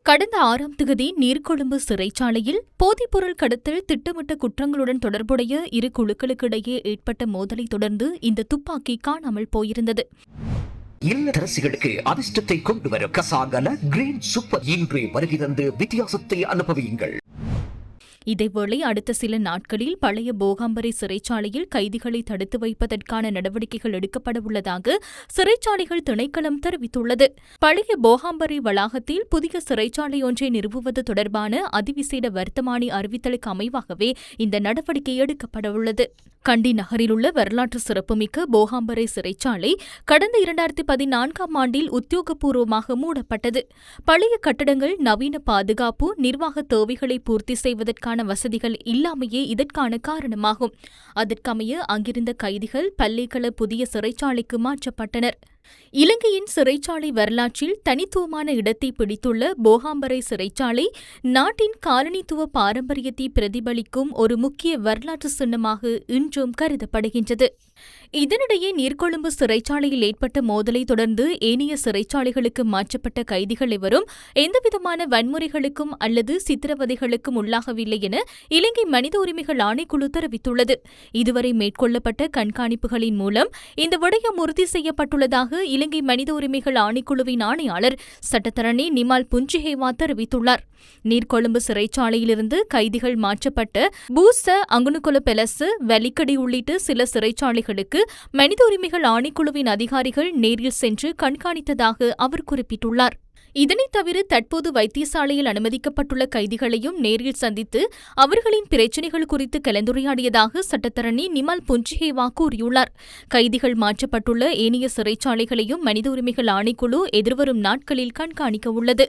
கடந்த 6ஆம் திகதி நீர்கொழும்பு சிறைச்சாலையில் போதைப்பொருள் கடத்தல் திட்டமிட்ட குற்றங்களுடன் தொடர்புடைய இரு குழுக்களுக்கிடையே ஏற்பட்ட மோதலை தொடர்ந்து இந்த துப்பாக்கி காணாமல் போயிருந்தது. இல்லத்தரசிகளுக்கு அதிர்ஷ்டத்தை கொண்டு வரும் கசாகல கிரீன் சூப்பர் இன்றே வருகை தந்து வித்தியாசத்தை அனுபவியுங்கள். இதேவேளை அடுத்த சில நாட்களில் பழைய போகாம்பரை சிறைச்சாலையில் கைதிகளை தடுத்து வைப்பதற்கான நடவடிக்கைகள் எடுக்கப்பட உள்ளதாக சிறைச்சாலைகள் திணைக்களம் தெரிவித்துள்ளது. பழைய போகாம்பரை வளாகத்தில் புதிய சிறைச்சாலை ஒன்றை நிறுவுவது தொடர்பான அதிவிசேட வர்த்தமானி அறிவித்தலுக்கு அமைவாகவே இந்த நடவடிக்கை எடுக்கப்படவுள்ளது. கண்டி நகரில் உள்ள வரலாற்று சிறப்புமிக்க போகாம்பரை சிறைச்சாலை கடந்த 2014ஆம் ஆண்டில் உத்தியோகபூர்வமாக மூடப்பட்டது. பழைய கட்டடங்கள் நவீன பாதுகாப்பு, நிர்வாக தேவைகளை பூர்த்தி செய்வதற்கான வசதிகள் இல்லாமையே இதற்கான காரணமாகும். அதற்கமைய அங்கிருந்த கைதிகள் பல்லேகல புதிய சிறைச்சாலைக்கு மாற்றப்பட்டனர். இலங்கையின் சிறைச்சாலை வரலாற்றில் தனித்துவமான இடத்தை பிடித்துள்ள போகாம்பரை சிறைச்சாலை நாட்டின் காலனித்துவ பாரம்பரியத்தை பிரதிபலிக்கும் ஒரு முக்கிய வரலாற்று சின்னமாக இன்றும் கருதப்படுகின்றது. இதனிடையே நீர்கொழும்பு சிறைச்சாலையில் ஏற்பட்ட மோதலை தொடர்ந்து ஏனைய சிறைச்சாலைகளுக்கு மாற்றப்பட்ட கைதிகள் எவரும் எந்தவிதமான வன்முறைகளுக்கும் அல்லது சித்திரவதைகளுக்கும் உள்ளாகவில்லை என இலங்கை மனித உரிமைகள் ஆணைக்குழு தெரிவித்துள்ளது. இதுவரை மேற்கொள்ளப்பட்ட கண்காணிப்புகளின் மூலம் இந்த விடயம் உறுதி செய்யப்பட்டுள்ளதாக இலங்கை மனித உரிமைகள் ஆணைக்குழுவின் ஆணையாளர் சட்டத்தரணி நிமால் புஞ்சிஹேவா தெரிவித்துள்ளார். நீர்கொழும்பு சிறைச்சாலையிலிருந்து கைதிகள் மாற்றப்பட்ட பூச, அங்குனுகொல பெலசு, வலிக்கடி உள்ளிட்ட சில சிறைச்சாலைகளுக்கு மனித உரிமைகள் ஆணைக்குழுவின் அதிகாரிகள் நேரில் சென்று கண்காணித்ததாக அவர் குறிப்பிட்டுள்ளார். இதனைத் தவிர தற்போது வைத்தியசாலையில் அனுமதிக்கப்பட்டுள்ள கைதிகளையும் நேரில் சந்தித்து அவர்களின் பிரச்சினைகள் குறித்து கலந்துரையாடியதாக சட்டத்தரணி நிமால் புஞ்சிஹேவா கூறியுள்ளார். கைதிகள் மாற்றப்பட்டுள்ள ஏனைய சிறைச்சாலைகளையும் மனித உரிமைகள் ஆணைக்குழு எதிர்வரும் நாட்களில் கண்காணிக்க உள்ளது.